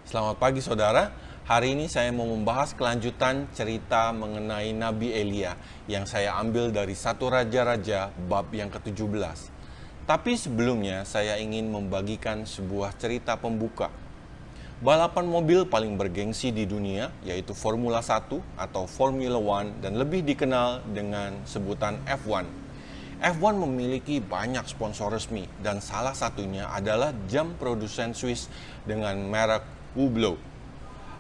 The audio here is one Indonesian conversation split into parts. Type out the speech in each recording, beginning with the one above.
Selamat pagi saudara, hari ini saya mau membahas kelanjutan cerita mengenai Nabi Elia yang saya ambil dari 1 Raja-Raja bab yang ke-17. Tapi sebelumnya saya ingin membagikan sebuah cerita pembuka. Balapan mobil paling bergengsi di dunia yaitu Formula 1 atau Formula One dan lebih dikenal dengan sebutan F1. F1 memiliki banyak sponsor resmi dan salah satunya adalah jam produsen Swiss dengan merek Hublot.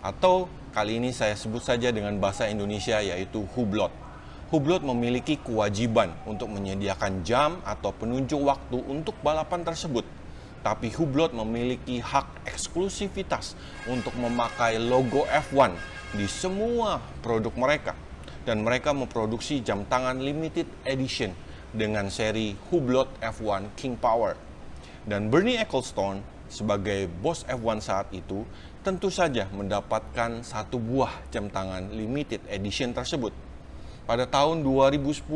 Atau kali ini saya sebut saja dengan bahasa Indonesia yaitu Hublot. Hublot memiliki kewajiban untuk menyediakan jam atau penunjuk waktu untuk balapan tersebut. Tapi Hublot memiliki hak eksklusivitas untuk memakai logo F1 di semua produk mereka. Dan mereka memproduksi jam tangan limited edition dengan seri Hublot F1 King Power. Dan Bernie Ecclestone sebagai bos F1 saat itu tentu saja mendapatkan satu buah jam tangan limited edition tersebut. Pada tahun 2010,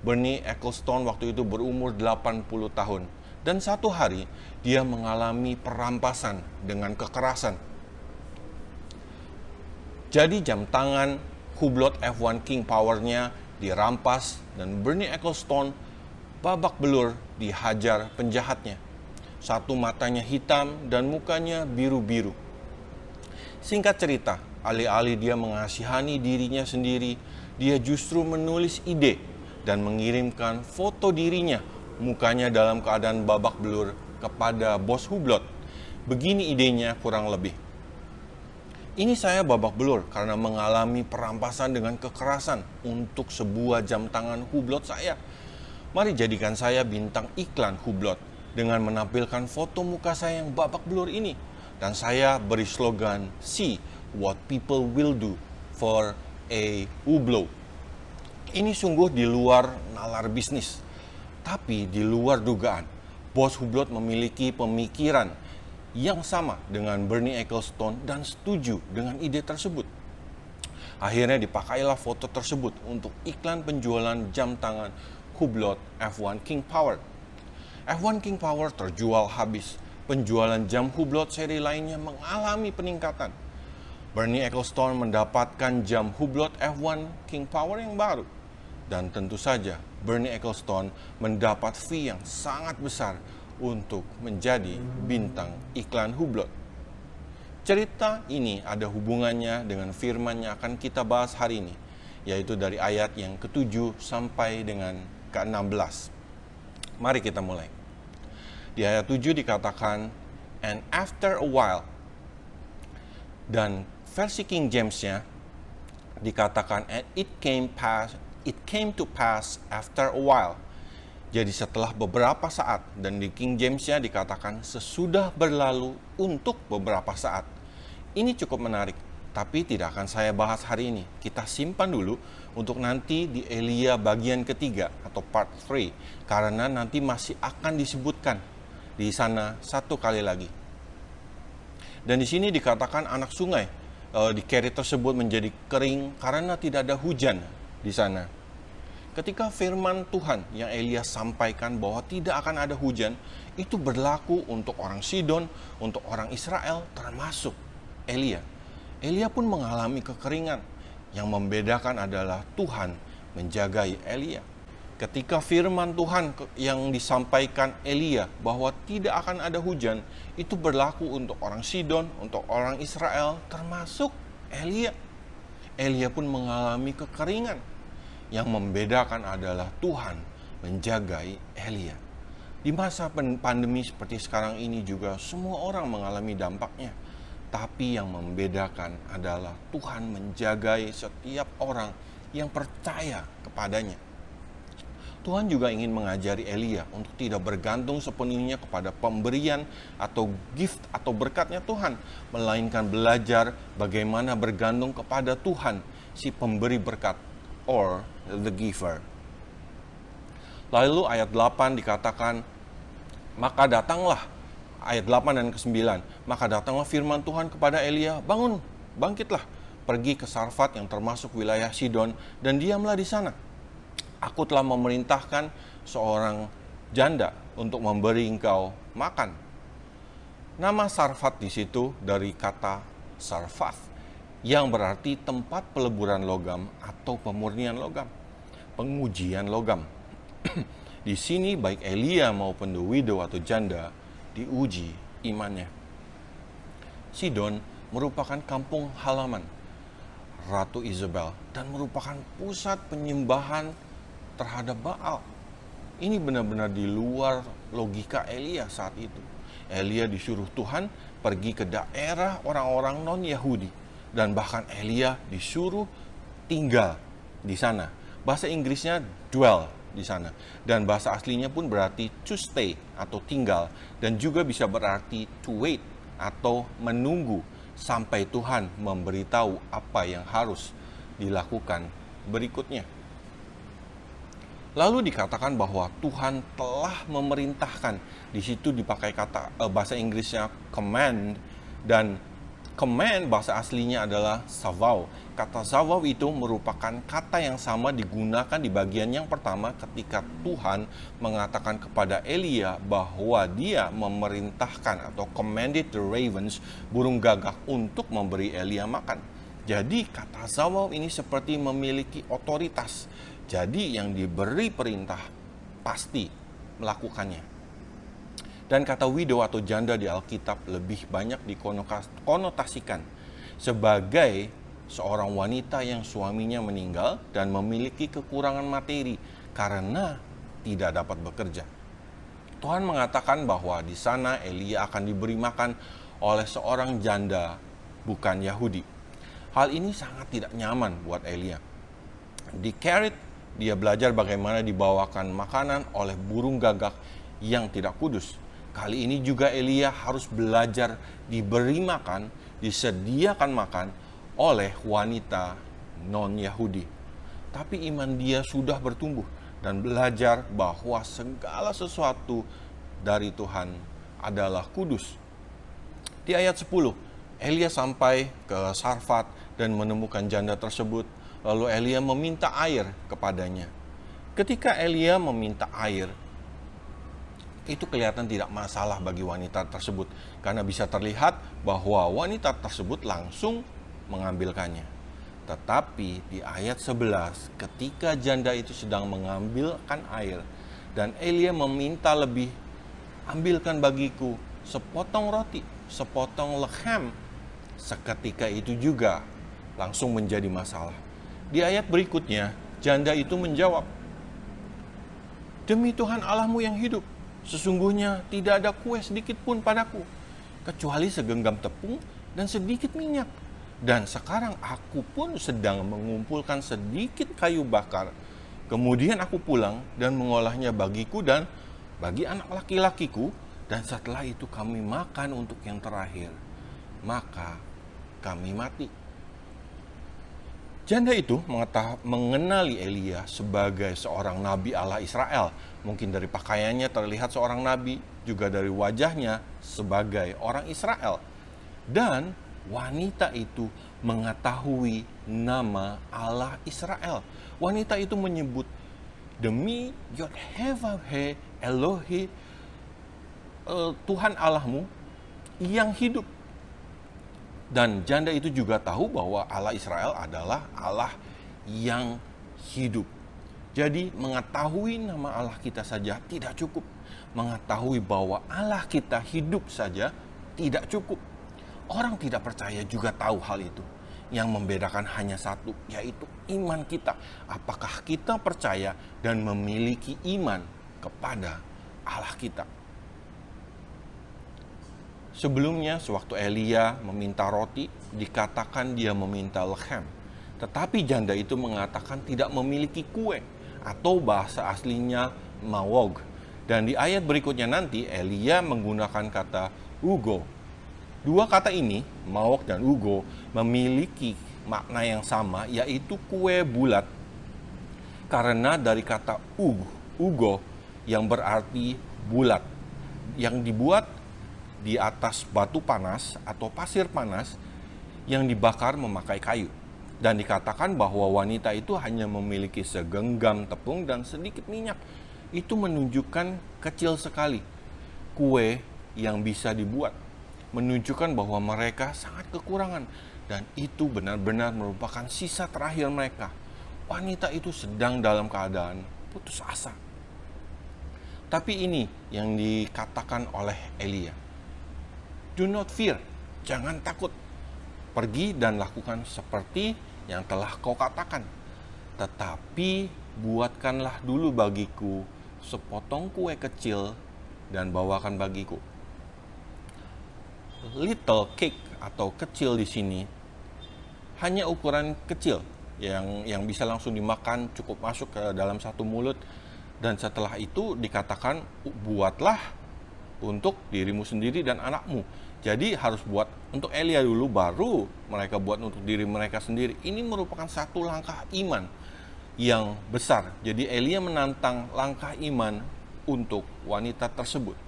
Bernie Ecclestone waktu itu berumur 80 tahun. Dan satu hari, dia mengalami perampasan dengan kekerasan. Jadi jam tangan Hublot F1 King Power-nya dirampas dan Bernie Ecclestone babak belur dihajar penjahatnya. Satu matanya hitam dan mukanya biru-biru. Singkat cerita, alih-alih dia mengasihani dirinya sendiri, dia justru menulis ide dan mengirimkan foto dirinya, mukanya dalam keadaan babak belur kepada bos Hublot. Begini idenya kurang lebih. Ini saya babak belur karena mengalami perampasan dengan kekerasan untuk sebuah jam tangan Hublot saya. Mari jadikan saya bintang iklan Hublot dengan menampilkan foto muka saya yang babak belur ini. Dan saya beri slogan, "See what people will do for a Hublot." Ini sungguh di luar nalar bisnis. Tapi di luar dugaan, bos Hublot memiliki pemikiran yang sama dengan Bernie Ecclestone dan setuju dengan ide tersebut. Akhirnya dipakailah foto tersebut untuk iklan penjualan jam tangan Hublot F1 King Power. F1 King Power terjual habis. Penjualan jam Hublot seri lainnya mengalami peningkatan. Bernie Ecclestone mendapatkan jam Hublot F1 King Power yang baru. Dan tentu saja Bernie Ecclestone mendapat fee yang sangat besar untuk menjadi bintang iklan Hublot. Cerita ini ada hubungannya dengan firman yang akan kita bahas hari ini, yaitu dari ayat yang ke-7 sampai dengan ke-16. Mari kita mulai. Di ayat 7 dikatakan, "And after a while," dan versi King James-nya dikatakan, "And it came to pass after a while." Jadi setelah beberapa saat, dan di King James-nya dikatakan sesudah berlalu untuk beberapa saat. Ini cukup menarik, tapi tidak akan saya bahas hari ini. Kita simpan dulu untuk nanti di Elia bagian ketiga atau part 3, karena nanti masih akan disebutkan di sana satu kali lagi. Dan di sini dikatakan anak sungai di Kerit tersebut menjadi kering karena tidak ada hujan di sana. Ketika firman Tuhan yang Elia sampaikan bahwa tidak akan ada hujan, itu berlaku untuk orang Sidon, untuk orang Israel, termasuk Elia. Elia pun mengalami kekeringan. Yang membedakan adalah Tuhan menjagai Elia. Ketika firman Tuhan yang disampaikan Elia bahwa tidak akan ada hujan, itu berlaku untuk orang Sidon, untuk orang Israel, termasuk Elia. Elia pun mengalami kekeringan. Yang membedakan adalah Tuhan menjagai Elia. Di masa pandemi seperti sekarang ini juga semua orang mengalami dampaknya. Tapi yang membedakan adalah Tuhan menjagai setiap orang yang percaya kepadanya. Tuhan juga ingin mengajari Elia untuk tidak bergantung sepenuhnya kepada pemberian atau gift atau berkatnya Tuhan, melainkan belajar bagaimana bergantung kepada Tuhan, si pemberi berkat, or the giver. Lalu ayat 8 dikatakan, maka datanglah, ayat 8 dan ke-9, maka datanglah firman Tuhan kepada Elia, bangun, bangkitlah, pergi ke Sarfat yang termasuk wilayah Sidon, dan diamlah di sana. Aku telah memerintahkan seorang janda untuk memberi engkau makan. Nama Sarfat di situ dari kata sarfath yang berarti tempat peleburan logam atau pemurnian logam, pengujian logam. Di sini baik Elia maupun the widow atau janda diuji imannya. Sidon merupakan kampung halaman Ratu Isabel dan merupakan pusat penyembahan terhadap Baal. Ini benar-benar di luar logika Elia saat itu. Elia disuruh Tuhan pergi ke daerah orang-orang non-Yahudi dan bahkan Elia disuruh tinggal di sana. Bahasa Inggrisnya dwell di sana dan bahasa aslinya pun berarti to stay atau tinggal dan juga bisa berarti to wait atau menunggu sampai Tuhan memberitahu apa yang harus dilakukan berikutnya. Lalu dikatakan bahwa Tuhan telah memerintahkan. Di situ dipakai kata bahasa Inggrisnya command, dan command bahasa aslinya adalah savau. Kata savau itu merupakan kata yang sama digunakan di bagian yang pertama ketika Tuhan mengatakan kepada Elia bahwa dia memerintahkan atau commanded the ravens, burung gagak, untuk memberi Elia makan. Jadi kata savau ini seperti memiliki otoritas. Jadi yang diberi perintah pasti melakukannya. Dan kata widow atau janda di Alkitab lebih banyak dikonotasikan sebagai seorang wanita yang suaminya meninggal dan memiliki kekurangan materi karena tidak dapat bekerja. Tuhan mengatakan bahwa di sana Elia akan diberi makan oleh seorang janda bukan Yahudi. Hal ini sangat tidak nyaman buat Elia. Di Kerit, dia belajar bagaimana dibawakan makanan oleh burung gagak yang tidak kudus. Kali ini juga Elia harus belajar diberi makan, disediakan makan oleh wanita non-Yahudi. Tapi iman dia sudah bertumbuh dan belajar bahwa segala sesuatu dari Tuhan adalah kudus. Di ayat 10, Elia sampai ke Sarfat dan menemukan janda tersebut. Lalu Elia meminta air kepadanya. Ketika Elia meminta air, itu kelihatan tidak masalah bagi wanita tersebut, karena bisa terlihat bahwa wanita tersebut langsung mengambilkannya. Tetapi di ayat 11, ketika janda itu sedang mengambilkan air, dan Elia meminta lebih, ambilkan bagiku sepotong roti, sepotong lechem, seketika itu juga langsung menjadi masalah. Di ayat berikutnya, janda itu menjawab, "Demi Tuhan Allahmu yang hidup, sesungguhnya tidak ada kue sedikit pun padaku, kecuali segenggam tepung dan sedikit minyak. Dan sekarang aku pun sedang mengumpulkan sedikit kayu bakar. Kemudian aku pulang dan mengolahnya bagiku dan bagi anak laki-lakiku, dan setelah itu kami makan untuk yang terakhir. Maka kami mati." Janda itu mengenali Elia sebagai seorang nabi Allah Israel. Mungkin dari pakaiannya terlihat seorang nabi, juga dari wajahnya sebagai orang Israel. Dan wanita itu mengetahui nama Allah Israel. Wanita itu menyebut, "Demi Yod-Heh-Vav-He Elohi, Tuhan Allahmu yang hidup." Dan janda itu juga tahu bahwa Allah Israel adalah Allah yang hidup. Jadi mengetahui nama Allah kita saja tidak cukup. Mengetahui bahwa Allah kita hidup saja tidak cukup. Orang tidak percaya juga tahu hal itu. Yang membedakan hanya satu, yaitu iman kita. Apakah kita percaya dan memiliki iman kepada Allah kita? Sebelumnya, sewaktu Elia meminta roti, dikatakan dia meminta lechem. Tetapi janda itu mengatakan tidak memiliki kue, atau bahasa aslinya mawog. Dan di ayat berikutnya nanti, Elia menggunakan kata ugo. Dua kata ini, mawog dan ugo, memiliki makna yang sama, yaitu kue bulat. Karena dari kata ugo, yang berarti bulat, yang dibuat di atas batu panas atau pasir panas yang dibakar memakai kayu. Dan dikatakan bahwa wanita itu hanya memiliki segenggam tepung dan sedikit minyak. Itu menunjukkan kecil sekali kue yang bisa dibuat. menunjukkan bahwa mereka sangat kekurangan. Dan itu benar-benar merupakan sisa terakhir mereka. Wanita itu sedang dalam keadaan putus asa. Tapi ini yang dikatakan oleh Elia. Do not fear, jangan takut. Pergi dan lakukan seperti yang telah kau katakan. Tetapi buatkanlah dulu bagiku sepotong kue kecil dan bawakan bagiku. Little cake atau kecil di sini hanya ukuran kecil yang bisa langsung dimakan, cukup masuk ke dalam satu mulut. Dan setelah itu dikatakan buatlah untuk dirimu sendiri dan anakmu. Jadi harus buat untuk Elia dulu, baru mereka buat untuk diri mereka sendiri. Ini merupakan satu langkah iman yang besar. Jadi Elia menantang langkah iman untuk wanita tersebut.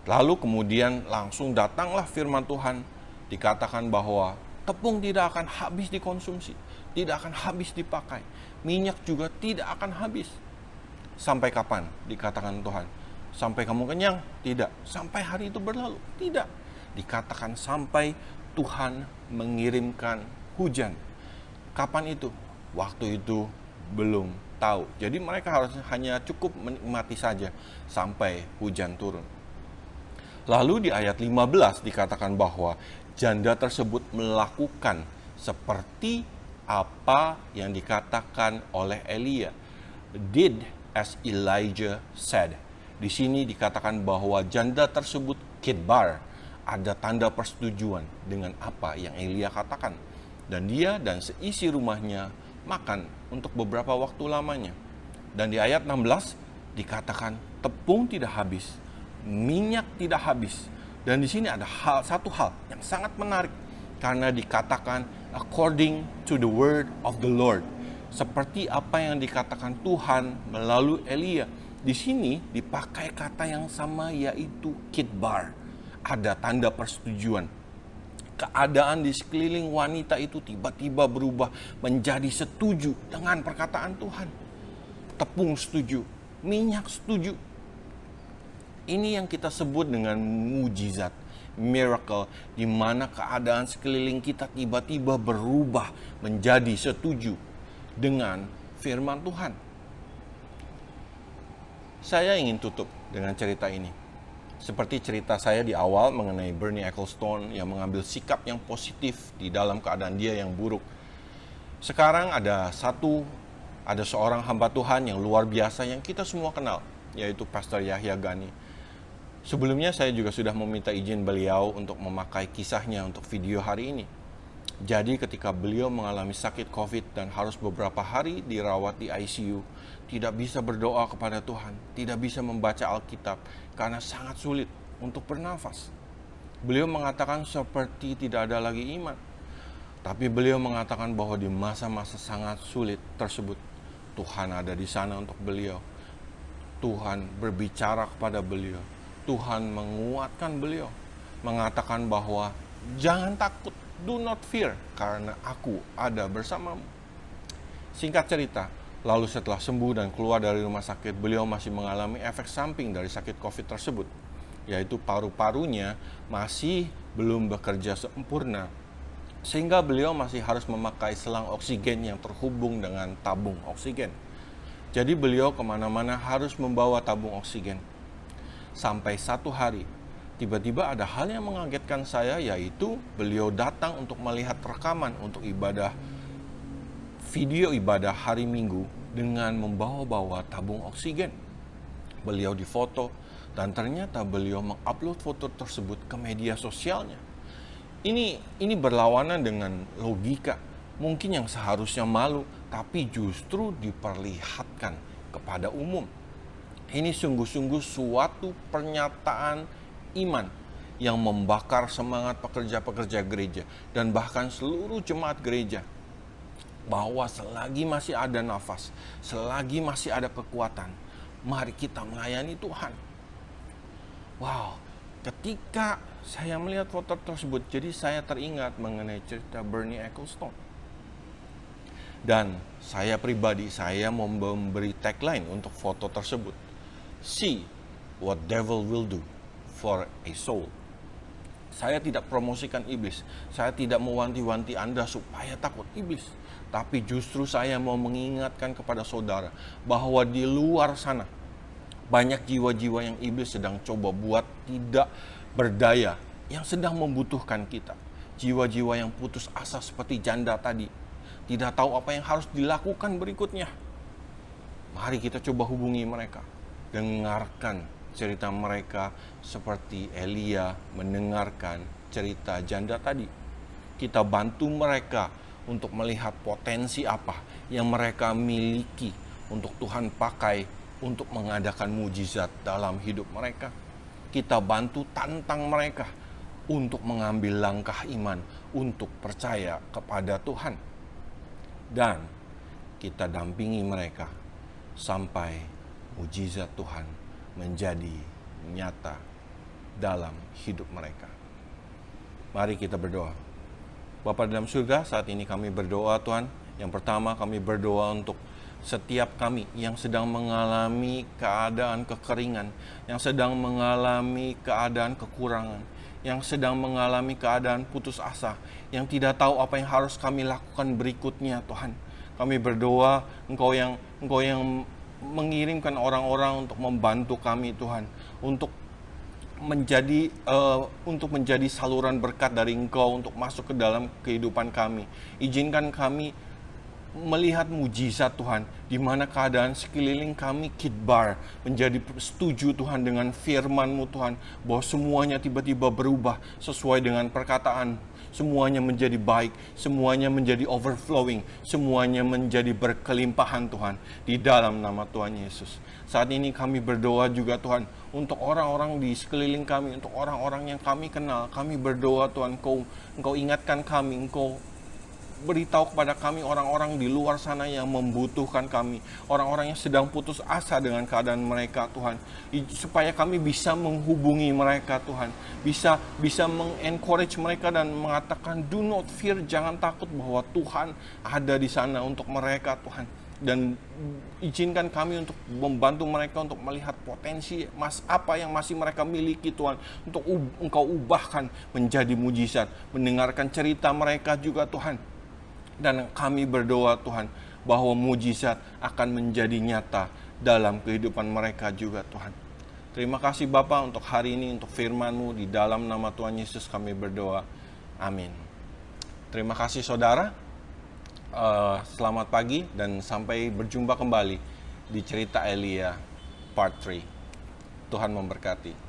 Lalu kemudian langsung datanglah firman Tuhan. Dikatakan bahwa tepung tidak akan habis dikonsumsi, tidak akan habis dipakai, minyak juga tidak akan habis. Sampai kapan? Dikatakan Tuhan. Sampai kamu kenyang? Tidak. Sampai hari itu berlalu? Tidak. Dikatakan sampai Tuhan mengirimkan hujan. Kapan itu? Waktu itu belum tahu. Jadi mereka harus hanya cukup menikmati saja sampai hujan turun. Lalu di ayat 15 dikatakan bahwa janda tersebut melakukan seperti apa yang dikatakan oleh Elia. Did as Elijah said. Di sini dikatakan bahwa janda tersebut kidbar, ada tanda persetujuan dengan apa yang Elia katakan. Dan dia dan seisi rumahnya makan untuk beberapa waktu lamanya. Dan di ayat 16 dikatakan tepung tidak habis, minyak tidak habis. Dan di sini ada satu hal yang sangat menarik, karena dikatakan according to the word of the Lord. Seperti apa yang dikatakan Tuhan melalui Elia. Di sini dipakai kata yang sama, yaitu kidbar. Ada tanda persetujuan. Keadaan di sekeliling wanita itu tiba-tiba berubah menjadi setuju dengan perkataan Tuhan. Tepung setuju, minyak setuju. Ini yang kita sebut dengan mujizat, miracle, di mana keadaan sekeliling kita tiba-tiba berubah menjadi setuju dengan firman Tuhan. Saya ingin tutup dengan cerita ini. Seperti cerita saya di awal mengenai Bernie Ecclestone yang mengambil sikap yang positif di dalam keadaan dia yang buruk. Sekarang ada seorang hamba Tuhan yang luar biasa yang kita semua kenal, yaitu Pastor Yahya Gani. Sebelumnya saya juga sudah meminta izin beliau untuk memakai kisahnya untuk video hari ini. Jadi ketika beliau mengalami sakit COVID dan harus beberapa hari dirawat di ICU, tidak bisa berdoa kepada Tuhan, tidak bisa membaca Alkitab karena sangat sulit untuk bernafas. Beliau mengatakan seperti tidak ada lagi iman. Tapi beliau mengatakan bahwa di masa-masa sangat sulit tersebut, Tuhan ada di sana untuk beliau. Tuhan berbicara kepada beliau. Tuhan menguatkan beliau, mengatakan bahwa jangan takut, do not fear, karena aku ada bersamamu. Singkat cerita, lalu setelah sembuh dan keluar dari rumah sakit, beliau masih mengalami efek samping dari sakit COVID tersebut, yaitu paru-parunya masih belum bekerja sempurna, sehingga beliau masih harus memakai selang oksigen yang terhubung dengan tabung oksigen. Jadi beliau kemana-mana harus membawa tabung oksigen. Sampai satu hari, tiba-tiba ada hal yang mengagetkan saya, yaitu beliau datang untuk melihat rekaman untuk video ibadah hari Minggu dengan membawa-bawa tabung oksigen. Beliau difoto dan ternyata beliau mengupload foto tersebut ke media sosialnya. Ini berlawanan dengan logika. Mungkin yang seharusnya malu, tapi justru diperlihatkan kepada umum. Ini sungguh-sungguh suatu pernyataan iman yang membakar semangat pekerja-pekerja gereja dan bahkan seluruh jemaat gereja, bahwa selagi masih ada nafas, selagi masih ada kekuatan, mari kita melayani Tuhan. Wow, ketika saya melihat foto tersebut, jadi saya teringat mengenai cerita Bernie Ecclestone. Dan saya pribadi, saya memberi tagline untuk foto tersebut. See what devil will do for a soul. Saya tidak promosikan iblis. Saya tidak mewanti-wanti Anda supaya takut iblis. Tapi justru saya mau mengingatkan kepada saudara bahwa di luar sana banyak jiwa-jiwa yang iblis sedang coba buat tidak berdaya, yang sedang membutuhkan kita. Jiwa-jiwa yang putus asa seperti janda tadi, tidak tahu apa yang harus dilakukan berikutnya. Mari kita coba hubungi mereka, dengarkan cerita mereka seperti Elia mendengarkan cerita janda tadi. Kita bantu mereka untuk melihat potensi apa yang mereka miliki untuk Tuhan pakai untuk mengadakan mujizat dalam hidup mereka. Kita bantu tantang mereka untuk mengambil langkah iman, untuk percaya kepada Tuhan. Dan kita dampingi mereka sampai mujizat Tuhan menjadi nyata dalam hidup mereka. Mari kita berdoa. Bapa dalam surga, saat ini kami berdoa Tuhan. Yang pertama kami berdoa untuk setiap kami yang sedang mengalami keadaan kekeringan, yang sedang mengalami keadaan kekurangan, yang sedang mengalami keadaan putus asa, yang tidak tahu apa yang harus kami lakukan berikutnya Tuhan. Kami berdoa Engkau yang mengirimkan orang-orang untuk membantu kami Tuhan, untuk menjadi saluran berkat dari Engkau untuk masuk ke dalam kehidupan kami. Izinkan kami melihat mujizat Tuhan, di mana keadaan sekeliling kami kidbar, menjadi setuju Tuhan dengan firman-Mu Tuhan, bahwa semuanya tiba-tiba berubah sesuai dengan perkataan. Semuanya menjadi baik, semuanya menjadi overflowing, semuanya menjadi berkelimpahan Tuhan, di dalam nama Tuhan Yesus. Saat ini kami berdoa juga Tuhan, untuk orang-orang di sekeliling kami, untuk orang-orang yang kami kenal. Kami berdoa Tuhan, Engkau ingatkan kami, Engkau beritahu kepada kami orang-orang di luar sana yang membutuhkan kami, orang-orang yang sedang putus asa dengan keadaan mereka Tuhan, supaya kami bisa menghubungi mereka Tuhan, bisa mengencourage mereka dan mengatakan do not fear, jangan takut, bahwa Tuhan ada di sana untuk mereka Tuhan. Dan izinkan kami untuk membantu mereka untuk melihat potensi apa yang masih mereka miliki Tuhan, untuk Engkau ubahkan menjadi mujizat, mendengarkan cerita mereka juga Tuhan. Dan kami berdoa Tuhan, bahwa mujizat akan menjadi nyata dalam kehidupan mereka juga Tuhan. Terima kasih Bapa untuk hari ini, untuk firman-Mu, di dalam nama Tuhan Yesus kami berdoa. Amin. Terima kasih saudara. Selamat pagi dan sampai berjumpa kembali di cerita Elia part 3. Tuhan memberkati.